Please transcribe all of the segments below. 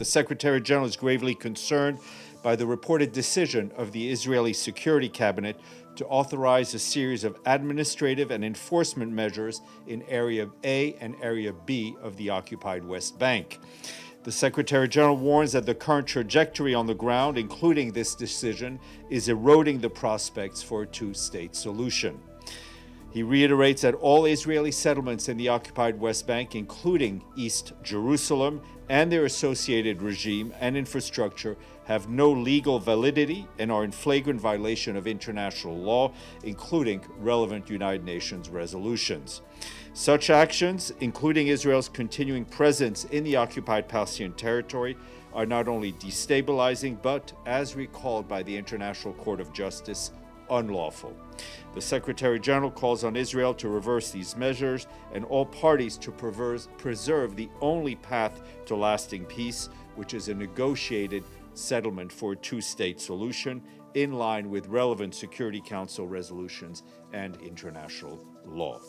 The Secretary General is gravely concerned by the reported decision of the Israeli Security Cabinet to authorize a series of administrative and enforcement measures in Area A and Area B of the occupied West Bank. The Secretary General warns that the current trajectory on the ground, including this decision, is eroding the prospects for a two-state solution. He reiterates that all Israeli settlements in the occupied West Bank, including East Jerusalem and their associated regime and infrastructure, have no legal validity and are in flagrant violation of international law, including relevant United Nations resolutions. Such actions, including Israel's continuing presence in the occupied Palestinian territory, are not only destabilizing, but, as recalled by the International Court of Justice, unlawful. The Secretary General calls on Israel to reverse these measures and all parties to preserve the only path to lasting peace, which is a negotiated settlement for a two-state solution in line with relevant Security Council resolutions and international law.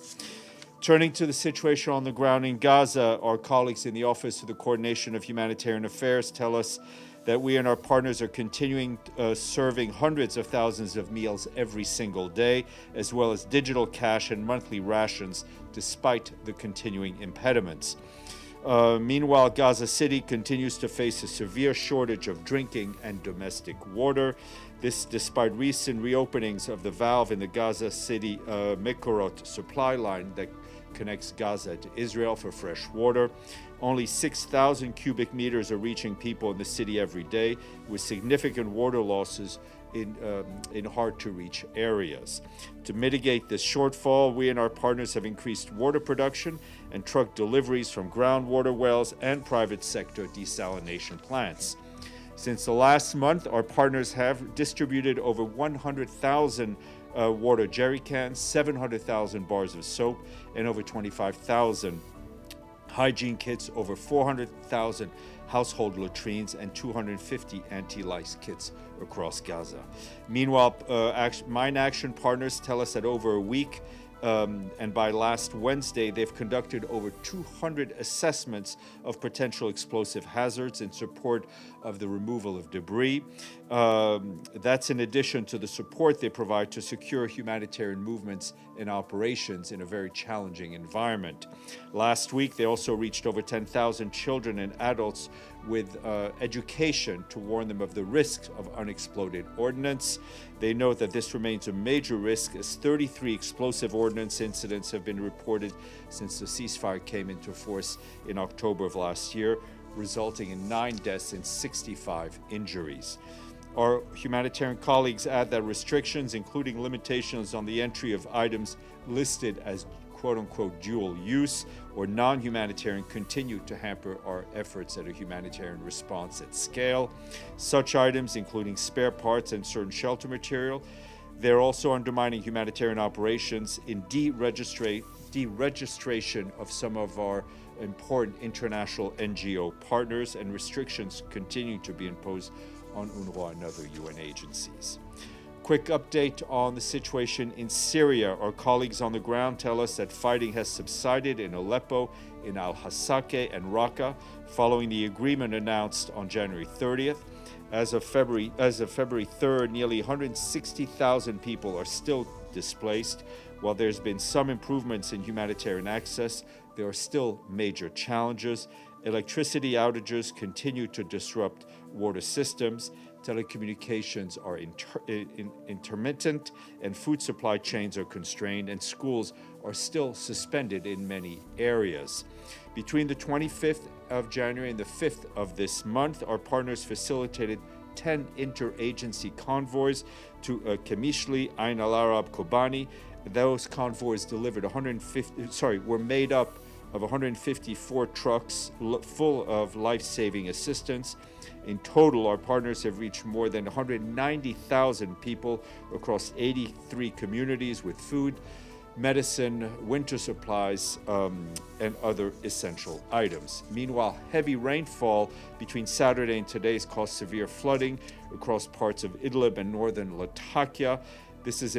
Turning to the situation on the ground in Gaza, our colleagues in the Office of the Coordination of Humanitarian Affairs tell us that we and our partners are continuing serving hundreds of thousands of meals every single day, as well as digital cash and monthly rations, despite the continuing impediments. Meanwhile, Gaza City continues to face a severe shortage of drinking and domestic water. This despite recent reopenings of the valve in the Gaza City Mekorot supply line that connects Gaza to Israel for fresh water. Only 6,000 cubic meters are reaching people in the city every day, with significant water losses in hard-to-reach areas. To mitigate this shortfall, we and our partners have increased water production and truck deliveries from groundwater wells and private sector desalination plants. Since the last month, our partners have distributed over 100,000 water jerry cans, 700,000 bars of soap, and over 25,000 hygiene kits, over 400,000 household latrines, and 250 anti-lice kits across Gaza. Meanwhile, Mine Action partners tell us that over a week, and by last Wednesday, they've conducted over 200 assessments of potential explosive hazards in support of the removal of debris. That's in addition to the support they provide to secure humanitarian movements and operations in a very challenging environment. Last week, they also reached over 10,000 children and adults with education to warn them of the risks of unexploded ordnance. They note that this remains a major risk, as 33 explosive ordnance incidents have been reported since the ceasefire came into force in October of last year, resulting in 9 deaths and 65 injuries. Our humanitarian colleagues add that restrictions, including limitations on the entry of items listed as quote-unquote dual use or non-humanitarian, continue to hamper our efforts at a humanitarian response at scale. Such items, including spare parts and certain shelter material, they're also undermining humanitarian operations in deregistration of some of our important international NGO partners, and restrictions continue to be imposed on UNRWA and other UN agencies. Quick update on the situation in Syria. Our colleagues on the ground tell us that fighting has subsided in Aleppo, in Al-Hasake, and Raqqa following the agreement announced on January 30th. As of February 3rd, nearly 160,000 people are still displaced. While there's been some improvements in humanitarian access, there are still major challenges. Electricity outages continue to disrupt water systems. Telecommunications are intermittent, and food supply chains are constrained, and schools are still suspended in many areas. Between the 25th of January and the 5th of this month, our partners facilitated 10 interagency convoys to Kamishli, Ain al-Arab, Kobani. Those convoys were made up of 154 trucks full of life-saving assistance. In total, our partners have reached more than 190,000 people across 83 communities with food, medicine, winter supplies, and other essential items. Meanwhile, heavy rainfall between Saturday and today has caused severe flooding across parts of Idlib and northern Latakia. This has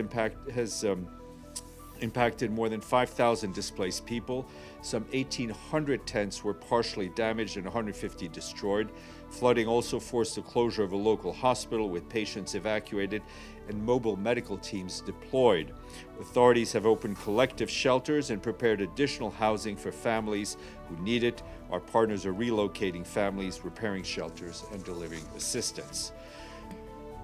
impacted more than 5,000 displaced people. Some 1,800 tents were partially damaged and 150 destroyed. Flooding also forced the closure of a local hospital with patients evacuated and mobile medical teams deployed. Authorities have opened collective shelters and prepared additional housing for families who need it. Our partners are relocating families, repairing shelters, and delivering assistance.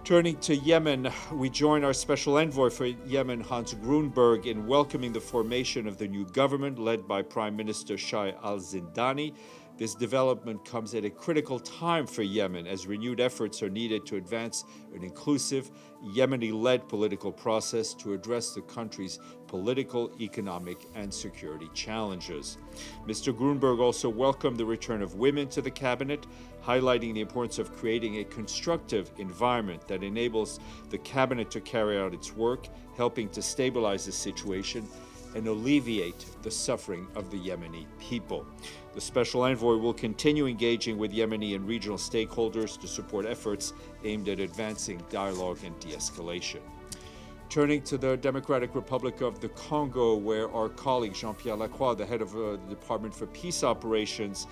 Turning to Yemen, we join our special envoy for Yemen, Hans Grunberg, in welcoming the formation of the new government led by Prime Minister Shai al-Zindani. This development comes at a critical time for Yemen as renewed efforts are needed to advance an inclusive, Yemeni-led political process to address the country's political, economic, and security challenges. Mr. Grunberg also welcomed the return of women to the cabinet, highlighting the importance of creating a constructive environment that enables the cabinet to carry out its work, helping to stabilize the situation and alleviate the suffering of the Yemeni people. The Special Envoy will continue engaging with Yemeni and regional stakeholders to support efforts aimed at advancing dialogue and de-escalation. Turning to the Democratic Republic of the Congo, where our colleague Jean-Pierre Lacroix, the head of the Department for Peace Operations,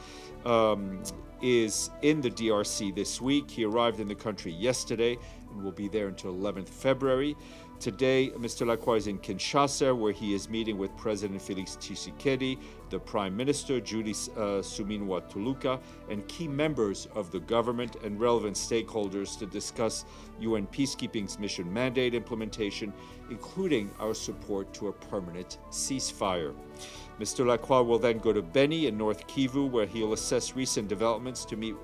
is in the DRC this week. He arrived in the country yesterday and will be there until 11th February. Today, Mr. Lacroix is in Kinshasa, where he is meeting with President Félix Tshisekedi, the Prime Minister, Judith Suminwa Tuluka, and key members of the government and relevant stakeholders to discuss UN Peacekeeping's mission mandate implementation, including our support to a permanent ceasefire. Mr. Lacroix will then go to Beni in North Kivu, where he'll assess recent developments to meet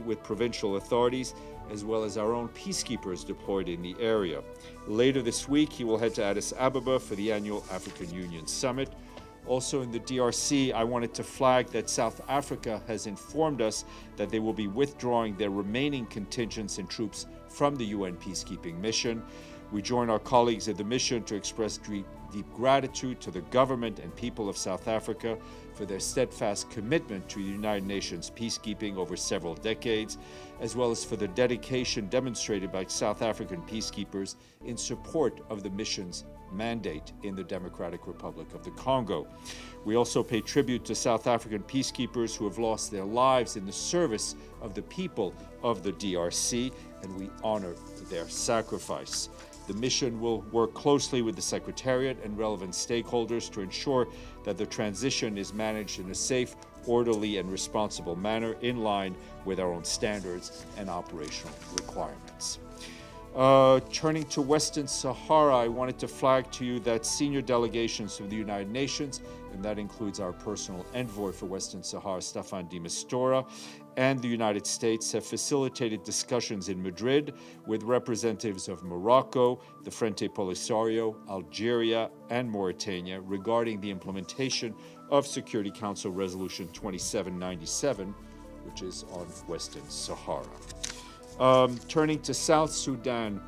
with provincial authorities, as well as our own peacekeepers deployed in the area. Later this week, he will head to Addis Ababa for the annual African Union Summit. Also in the DRC, I wanted to flag that South Africa has informed us that they will be withdrawing their remaining contingents and troops from the UN peacekeeping mission. We join our colleagues at the mission to express deep gratitude to the government and people of South Africa for their steadfast commitment to the United Nations peacekeeping over several decades, as well as for the dedication demonstrated by South African peacekeepers in support of the mission's mandate in the Democratic Republic of the Congo. We also pay tribute to South African peacekeepers who have lost their lives in the service of the people of the DRC, and we honor their sacrifice. The mission will work closely with the Secretariat and relevant stakeholders to ensure that the transition is managed in a safe, orderly, and responsible manner in line with our own standards and operational requirements. Turning to Western Sahara, I wanted to flag to you that senior delegations from the United Nations, and that includes our personal envoy for Western Sahara, Staffan de Mistura, and the United States have facilitated discussions in Madrid with representatives of Morocco, the Frente Polisario, Algeria, and Mauritania regarding the implementation of Security Council Resolution 2797, which is on Western Sahara. Turning to South Sudan,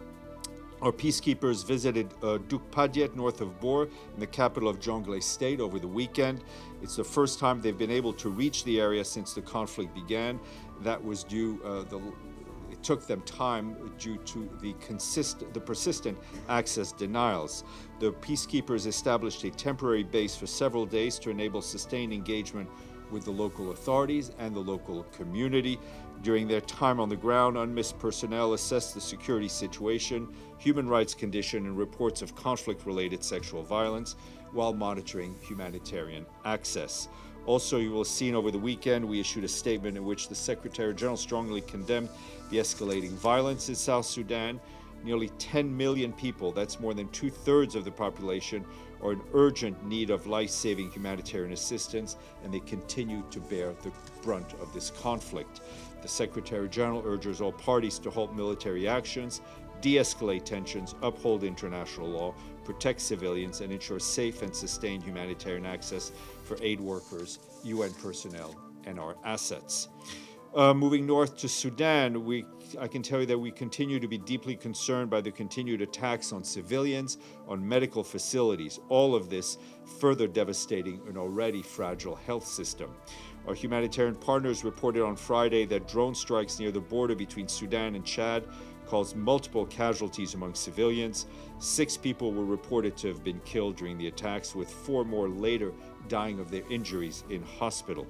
our peacekeepers visited Dukpadiet, north of Bor, in the capital of Jonglei State over the weekend. It's the first time they've been able to reach the area since the conflict began. That was it took them time due to the persistent access denials. The peacekeepers established a temporary base for several days to enable sustained engagement with the local authorities and the local community. During their time on the ground, UNMISS personnel assessed the security situation, human rights condition, and reports of conflict-related sexual violence while monitoring humanitarian access. Also, you will have seen over the weekend, we issued a statement in which the Secretary General strongly condemned the escalating violence in South Sudan. Nearly 10 million people, that's more than 2/3 of the population, are in urgent need of life-saving humanitarian assistance, and they continue to bear the brunt of this conflict. The Secretary General urges all parties to halt military actions, de-escalate tensions, uphold international law, protect civilians, and ensure safe and sustained humanitarian access for aid workers, UN personnel, and our assets. Moving north to Sudan, I can tell you that we continue to be deeply concerned by the continued attacks on civilians, on medical facilities, all of this further devastating an already fragile health system. Our humanitarian partners reported on Friday that drone strikes near the border between Sudan and Chad caused multiple casualties among civilians. 6 people were reported to have been killed during the attacks, with 4 more later dying of their injuries in hospital.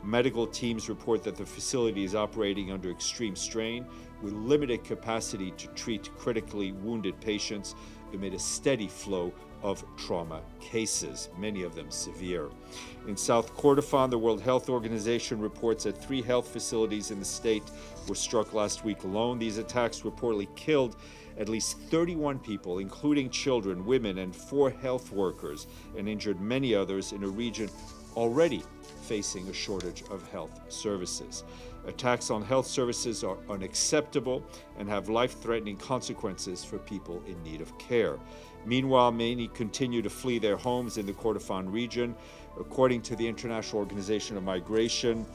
Medical teams report that the facility is operating under extreme strain, with limited capacity to treat critically wounded patients amid a steady flow of trauma cases, many of them severe. In South Kordofan, the World Health Organization reports that 3 health facilities in the state were struck last week alone. These attacks reportedly killed at least 31 people, including children, women, and 4 health workers, and injured many others in a region already facing a shortage of health services. Attacks on health services are unacceptable and have life-threatening consequences for people in need of care. Meanwhile, many continue to flee their homes in the Kordofan region. According to the International Organization of Migration,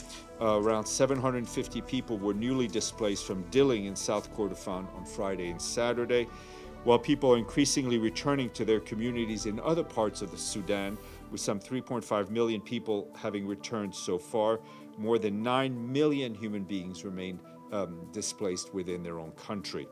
around 750 people were newly displaced from Dilling in South Kordofan on Friday and Saturday. While people are increasingly returning to their communities in other parts of the Sudan, with some 3.5 million people having returned so far, more than 9 million human beings remain displaced within their own country.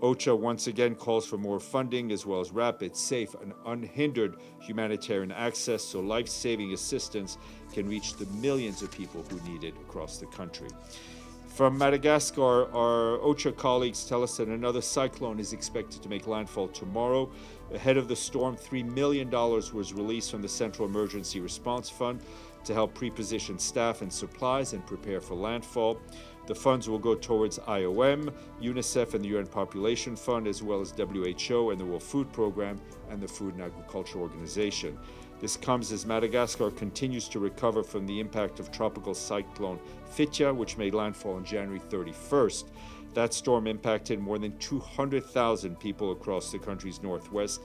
OCHA once again calls for more funding as well as rapid, safe, and unhindered humanitarian access so life-saving assistance can reach the millions of people who need it across the country. From Madagascar, our OCHA colleagues tell us that another cyclone is expected to make landfall tomorrow. Ahead of the storm, $3 million was released from the Central Emergency Response Fund to help pre-position staff and supplies and prepare for landfall. The funds will go towards IOM, UNICEF, and the UN Population Fund, as well as WHO and the World Food Programme and the Food and Agriculture Organization. This comes as Madagascar continues to recover from the impact of tropical cyclone Fitya, which made landfall on January 31st. That storm impacted more than 200,000 people across the country's northwest,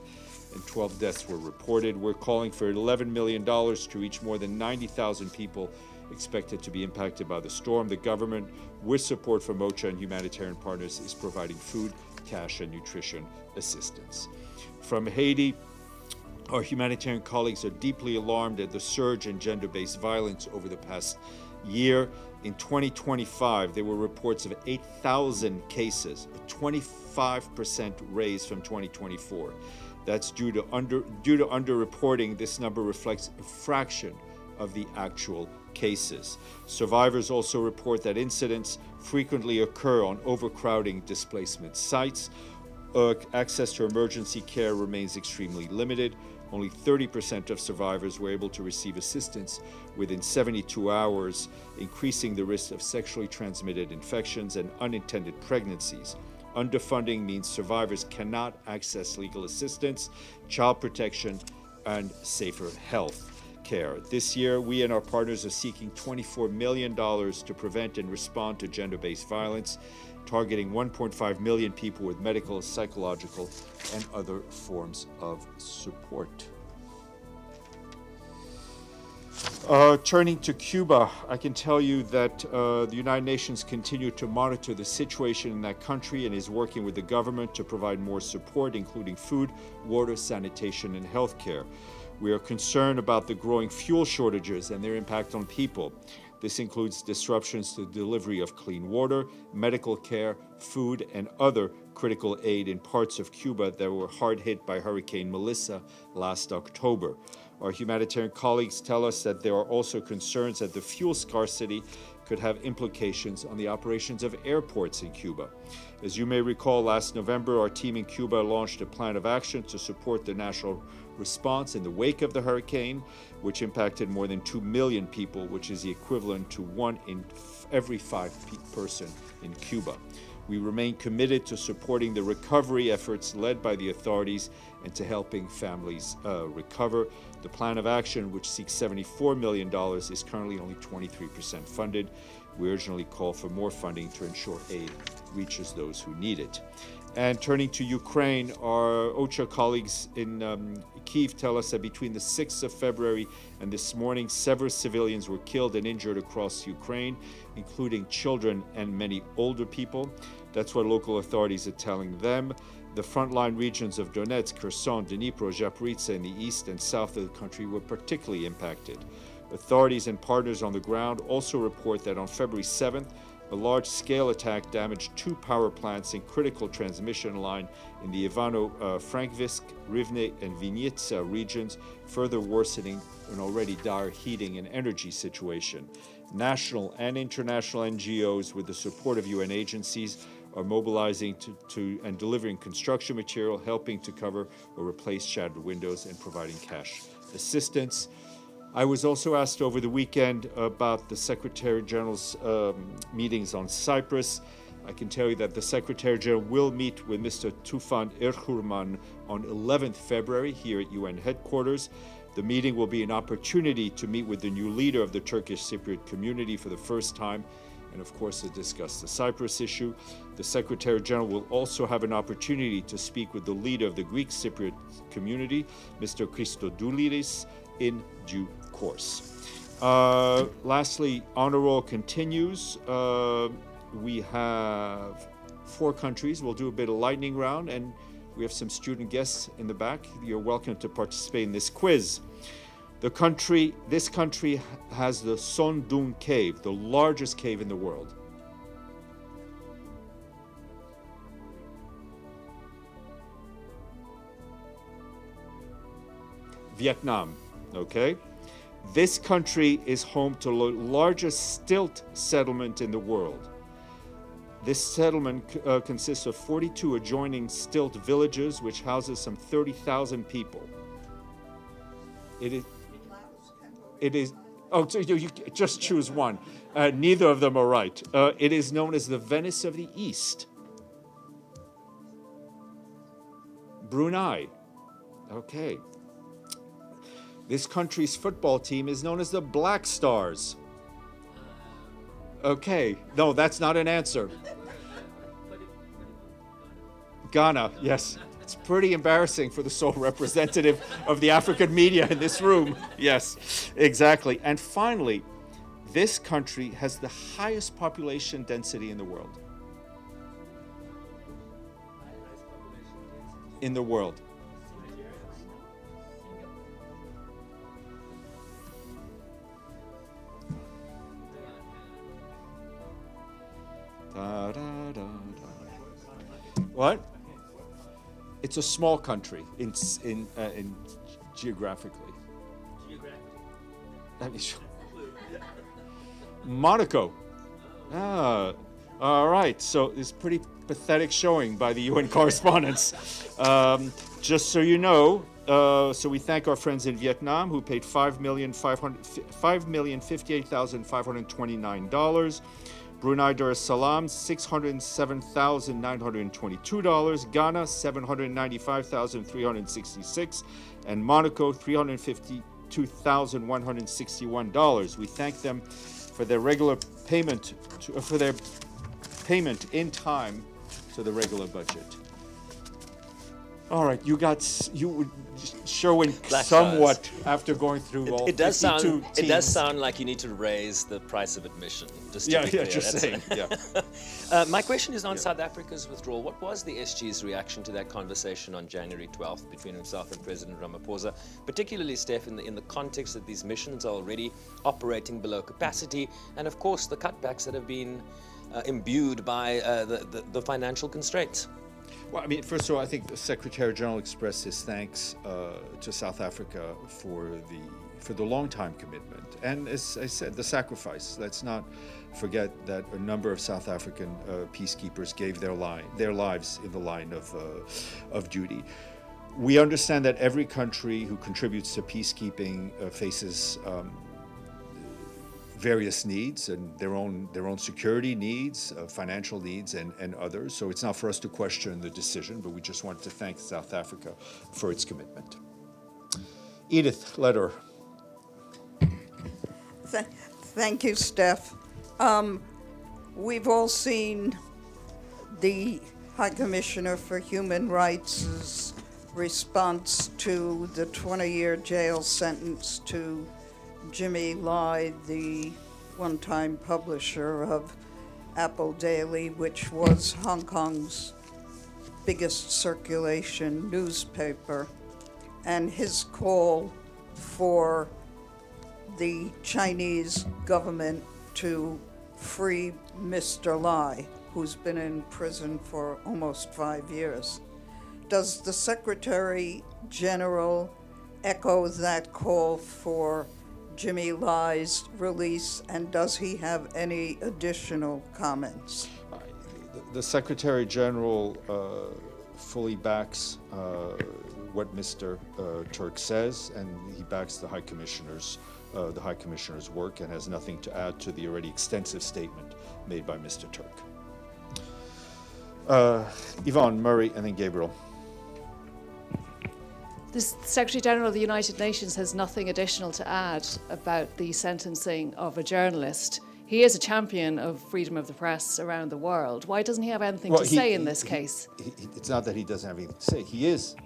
and 12 deaths were reported. We're calling for $11 million to reach more than 90,000 people expected to be impacted by the storm. The government, with support from OCHA and humanitarian partners, is providing food, cash, and nutrition assistance. From Haiti, our humanitarian colleagues are deeply alarmed at the surge in gender-based violence over the past year. In 2025, there were reports of 8,000 cases, a 25% raise from 2024. That's due to underreporting. This number reflects a fraction of the actual cases. Survivors also report that incidents frequently occur on overcrowding displacement sites. Access to emergency care remains extremely limited. Only 30% of survivors were able to receive assistance within 72 hours, increasing the risk of sexually transmitted infections and unintended pregnancies. Underfunding means survivors cannot access legal assistance, child protection, and safer health care. This year, we and our partners are seeking $24 million to prevent and respond to gender-based violence, targeting 1.5 million people with medical, psychological, and other forms of support. Turning to Cuba, I can tell you that the United Nations continue to monitor the situation in that country and is working with the government to provide more support, including food, water, sanitation, and healthcare. We are concerned about the growing fuel shortages and their impact on people. This includes disruptions to the delivery of clean water, medical care, food, and other critical aid in parts of Cuba that were hard hit by Hurricane Melissa last October. Our humanitarian colleagues tell us that there are also concerns that the fuel scarcity could have implications on the operations of airports in Cuba. As you may recall, last November, our team in Cuba launched a plan of action to support the national response in the wake of the hurricane, which impacted more than 2 million people, which is the equivalent to 1 in every 5 person in Cuba. We remain committed to supporting the recovery efforts led by the authorities and to helping families recover. The plan of action, which seeks $74 million, is currently only 23% funded. We urgently call for more funding to ensure aid reaches those who need it. And turning to Ukraine, our OCHA colleagues in Kyiv tell us that between the 6th of February and this morning, several civilians were killed and injured across Ukraine, including children and many older people. That's what local authorities are telling them. The frontline regions of Donetsk, Kherson, Dnipro, Zaporizhzhia in the east and south of the country were particularly impacted. Authorities and partners on the ground also report that on February 7th, a large-scale attack damaged 2 power plants and critical transmission line in the Ivano-Frankivsk, Rivne, and Vinnytsia regions, further worsening an already dire heating and energy situation. National and international NGOs, with the support of UN agencies, are mobilizing to and delivering construction material, helping to cover or replace shattered windows, and providing cash assistance. I was also asked over the weekend about the Secretary General's meetings on Cyprus. I can tell you that the Secretary General will meet with Mr. Tufan Erhurman on 11th February here at UN headquarters. The meeting will be an opportunity to meet with the new leader of the Turkish Cypriot community for the first time, and of course to discuss the Cyprus issue. The Secretary General will also have an opportunity to speak with the leader of the Greek Cypriot community, Mr. Christodoulides, in due course. Lastly, Honor Roll continues. We have 4 countries. We'll do a bit of lightning round, and we have some student guests in the back. You're welcome to participate in this quiz. This country has the Son Doon Cave, the largest cave in the world. Vietnam, okay? This country is home to the largest stilt settlement in the world. This settlement consists of 42 adjoining stilt villages, which houses some 30,000 people. It is, oh, so you just choose one. Neither of them are right. It is known as the Venice of the East. Brunei, okay. This country's football team is known as the Black Stars. Okay, no, that's not an answer. Ghana, yes. It's pretty embarrassing for the sole representative of the African media in this room. Yes, exactly. And finally, this country has the highest population density in the world. In the world. Da, da, da, da. What? It's a small country in geographically. I mean, Monaco. Ah, all right. So it's pretty pathetic showing by the UN correspondents. Just so you know, so we thank our friends in Vietnam who paid $5,058,529. Brunei Darussalam, $607,922. Ghana, $795,366. And Monaco, $352,161. We thank them for their regular payment, for their payment in time to the regular budget. All right, you were showing somewhat after going through all 52 teams. It does sound like you need to raise the price of admission. Just to be clear. Just saying. Yeah. My question is on South Africa's withdrawal. What was the SG's reaction to that conversation on January 12th between himself and President Ramaphosa, particularly, Steph, in the context that these missions are already operating below capacity, and of course the cutbacks that have been imbued by the financial constraints? Well, I mean, first of all, I think the Secretary General expressed his thanks to South Africa for the long-time commitment, and as I said, the sacrifice. Let's not forget that a number of South African peacekeepers gave their lives in the line of duty. We understand that every country who contributes to peacekeeping faces various needs and their own security needs, financial needs, and others. So it's not for us to question the decision, but we just wanted to thank South Africa for its commitment. Edith Leder. Thank you, Steph. We've all seen the High Commissioner for Human Rights' response to the 20-year jail sentence to Jimmy Lai, the one-time publisher of Apple Daily, which was Hong Kong's biggest circulation newspaper, and his call for the Chinese government to free Mr. Lai, who's been in prison for almost 5 years. Does the Secretary General echo that call for Jimmy Lai's release, and does he have any additional comments? The Secretary General fully backs what Mr. Turk says, and he backs the High Commissioner's work, and has nothing to add to the already extensive statement made by Mr. Turk. Yvonne, Murray, and then Gabriel. The Secretary General of the United Nations has nothing additional to add about the sentencing of a journalist. He is a champion of freedom of the press around the world. Why doesn't he have anything to say in this case? It's not that he doesn't have anything to say. He is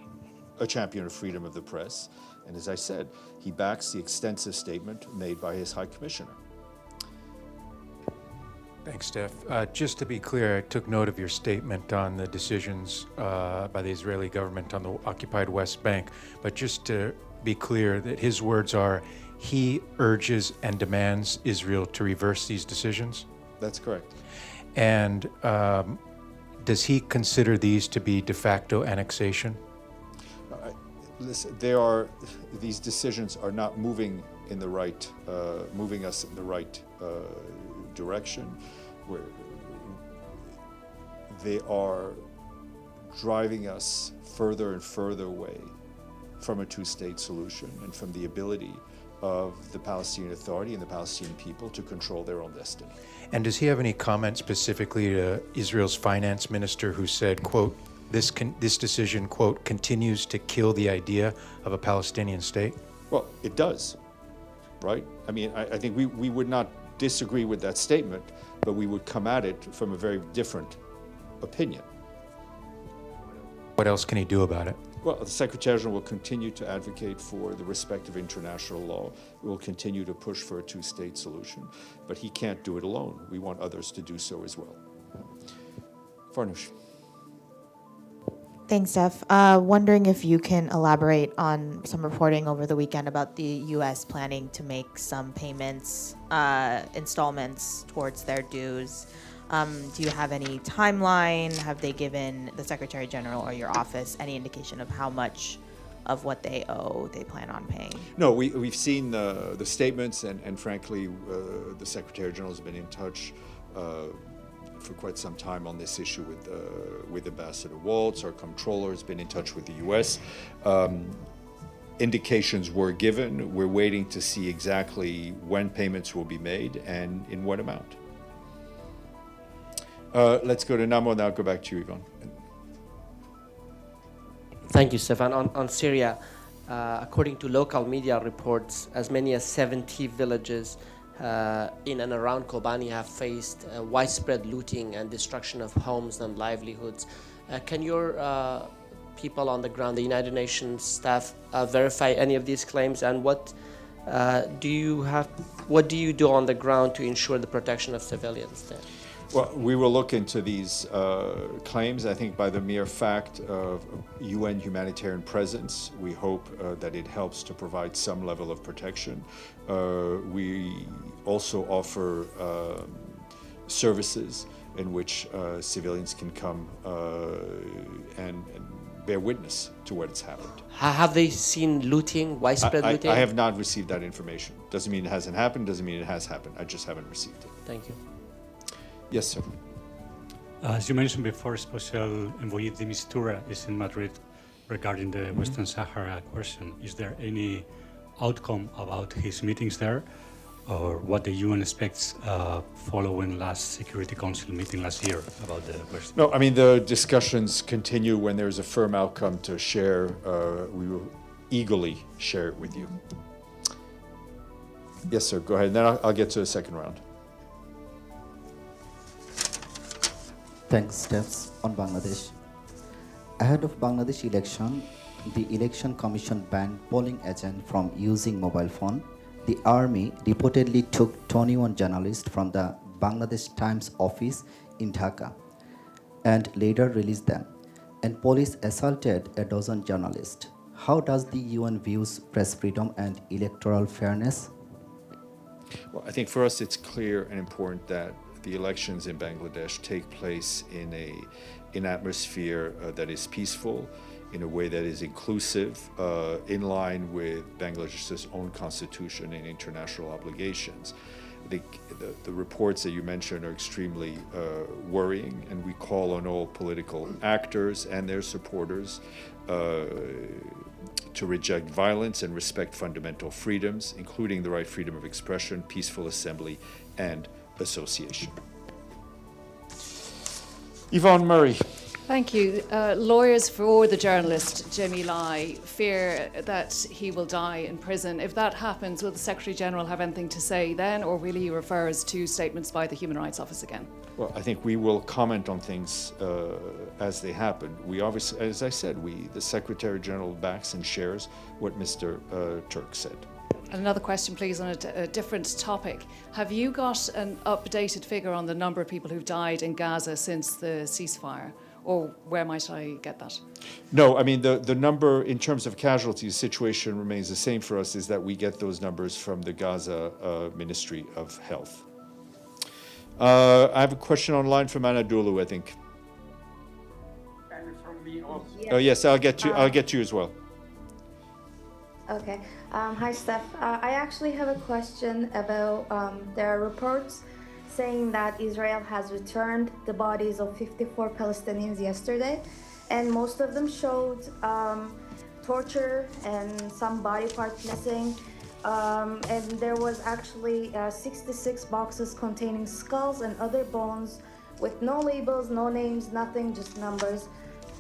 a champion of freedom of the press. And as I said, he backs the extensive statement made by his High Commissioner. Thanks, Steph. Just to be clear, I took note of your statement on the decisions by the Israeli government on the occupied West Bank. But just to be clear, that his words are, he urges and demands Israel to reverse these decisions? That's correct. And does he consider these to be de facto annexation? Listen, these decisions are not moving in the right, moving us in the right direction. Where they are driving us further and further away from a two-state solution and from the ability of the Palestinian Authority and the Palestinian people to control their own destiny. And does he have any comment specifically to Israel's finance minister, who said, quote, this decision, quote, continues to kill the idea of a Palestinian state? Well, it does, right? I mean, I think we would not disagree with that statement, but we would come at it from a very different opinion. What else can he do about it? Well, the Secretary General will continue to advocate for the respect of international law. We will continue to push for a two-state solution, but he can't do it alone. We want others to do so as well. Farnoosh. Thanks, Steph. Wondering if you can elaborate on some reporting over the weekend about the U.S. planning to make some payments, installments towards their dues. Do you have any timeline? Have they given the Secretary General or your office any indication of how much of what they owe they plan on paying? No, we've seen the statements, and frankly, the Secretary General has been in touch for quite some time on this issue with Ambassador Waltz. Our comptroller has been in touch with the U.S. Indications were given. We're waiting to see exactly when payments will be made and in what amount. Let's go to Namo, now go back to you, Yvonne. Thank you, Stefan. On Syria, according to local media reports, as many as 70 villages in and around Kobani have faced widespread looting and destruction of homes and livelihoods. Can your people on the ground, the United Nations staff, verify any of these claims? And what do you do on the ground to ensure the protection of civilians there? Well, we will look into these claims. I think by the mere fact of UN humanitarian presence, we hope that it helps to provide some level of protection. We also offer services in which civilians can come and bear witness to what has happened. Have they seen looting, widespread looting? I have not received that information. Doesn't mean it hasn't happened, doesn't mean it has happened. I just haven't received it. Thank you. Yes, sir. As you mentioned before, Special Envoy de Mistura is in Madrid regarding the Western Sahara question. Is there any outcome about his meetings there, or what the UN expects following last Security Council meeting last year about the question? No, I mean, the discussions continue. When there's a firm outcome to share, we will eagerly share it with you. Yes, sir, go ahead, and then I'll get to the second round. Thanks, Stephs. On Bangladesh. Ahead of Bangladesh election, the Election Commission banned polling agents from using mobile phone. The army reportedly took 21 journalists from the Bangladesh Times office in Dhaka and later released them. And police assaulted a dozen journalists. How does the UN views press freedom and electoral fairness? Well, I think for us it's clear and important that the elections in Bangladesh take place in an atmosphere that is peaceful, in a way that is inclusive, in line with Bangladesh's own constitution and international obligations. I think the reports that you mentioned are extremely worrying, and we call on all political actors and their supporters to reject violence and respect fundamental freedoms, including the right freedom of expression, peaceful assembly, and association. Yvonne Murray. Thank you. Lawyers for the journalist Jimmy Lai fear that he will die in prison. If that happens, will the Secretary General have anything to say then, or will he refer us to statements by the Human Rights Office again? Well, I think we will comment on things as they happen. We obviously, as I said, the Secretary General backs and shares what Mr. Turk said. And another question, please, on a different topic. Have you got an updated figure on the number of people who've died in Gaza since the ceasefire? Or where might I get that? No, I mean, the number in terms of casualties, situation remains the same for us, is that we get those numbers from the Gaza Ministry of Health. I have a question online from Anadolu, I think. And from me also. Yes. Oh, yes, I'll get to you as well. Okay. Hi, Steph. I actually have a question about there are reports saying that Israel has returned the bodies of 54 Palestinians yesterday, and most of them showed torture and some body parts missing. And there was actually 66 boxes containing skulls and other bones with no labels, no names, nothing, just numbers.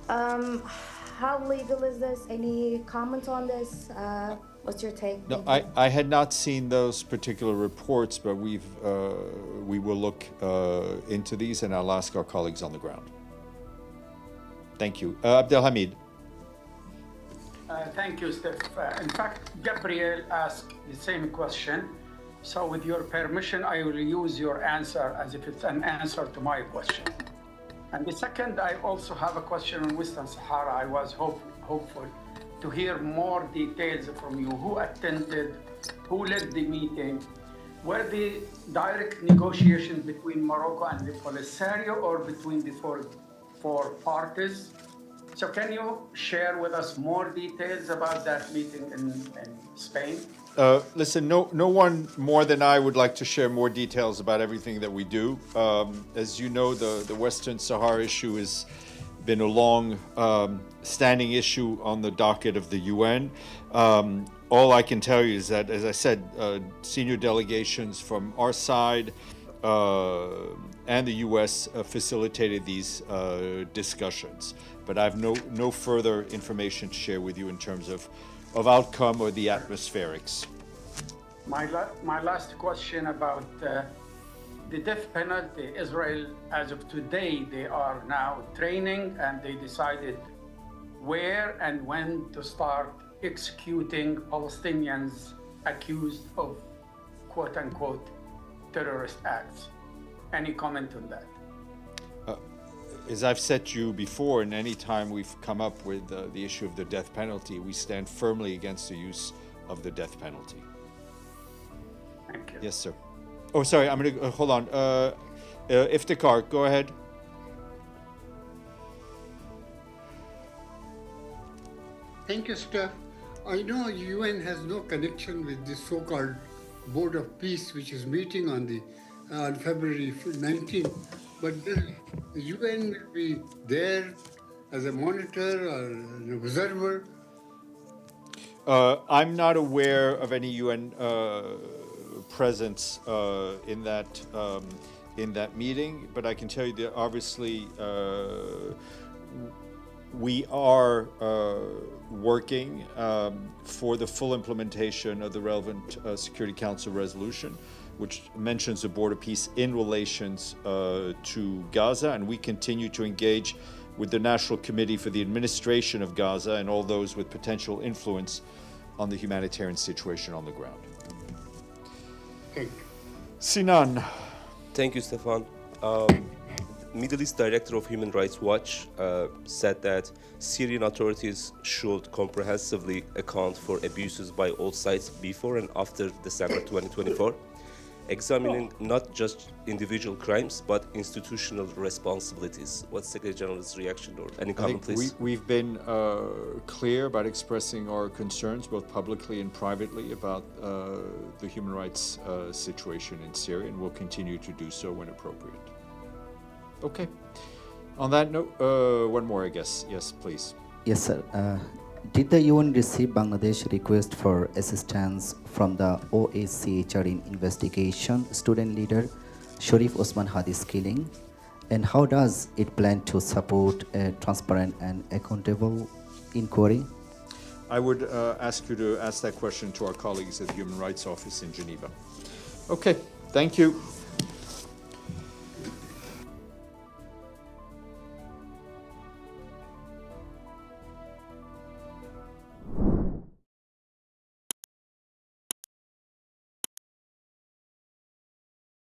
How legal is this? Any comment on this? What's your take? No, I had not seen those particular reports, but we will look into these, and I'll ask our colleagues on the ground. Thank you. Abdelhamid. Thank you, Steph. In fact, Gabriel asked the same question. So with your permission, I will use your answer as if it's an answer to my question. And the second, I also have a question on Western Sahara. I was hopeful to hear more details from you. Who attended? Who led the meeting? Were the direct negotiations between Morocco and the Polisario, or between the four parties? So can you share with us more details about that meeting in Spain? Listen, no one more than I would like to share more details about everything that we do. As you know, the Western Sahara issue has been a long standing issue on the docket of the UN. All I can tell you is that, as I said, senior delegations from our side and the US facilitated these discussions. But I have no further information to share with you in terms of outcome or the atmospherics. My last question about the death penalty. Israel, as of today, they are now training, and they decided where and when to start executing Palestinians accused of quote-unquote terrorist acts. Any comment on that? As I've said to you before, and any time we've come up with the issue of the death penalty, we stand firmly against the use of the death penalty. Thank you. Yes, sir. Oh, sorry, I'm going to, hold on. Iftikhar, go ahead. Thank you, Steph. I know UN has no connection with this so-called Board of Peace, which is meeting on February 19th. But the UN will be there as a monitor or an observer. I'm not aware of any UN presence in that meeting, but I can tell you that obviously we are working for the full implementation of the relevant Security Council resolution, which mentions the Board of Peace in relations to Gaza, and we continue to engage with the National Committee for the Administration of Gaza and all those with potential influence on the humanitarian situation on the ground. Thank you. Sinan. Thank you, Stefan. Middle East Director of Human Rights Watch said that Syrian authorities should comprehensively account for abuses by all sides before and after December 2024. examining not just individual crimes but institutional responsibilities. What's Secretary General's reaction or any I comment, think please? we've been clear about expressing our concerns, both publicly and privately, about the human rights situation in Syria, and we'll continue to do so when appropriate. Okay. On that note, one more, I guess. Yes, please. Yes, sir. Did the UN receive Bangladesh request for assistance from the OACHR in investigation student leader Sharif Osman Hadi's killing? And how does it plan to support a transparent and accountable inquiry? I would ask you to ask that question to our colleagues at the Human Rights Office in Geneva. Okay, thank you.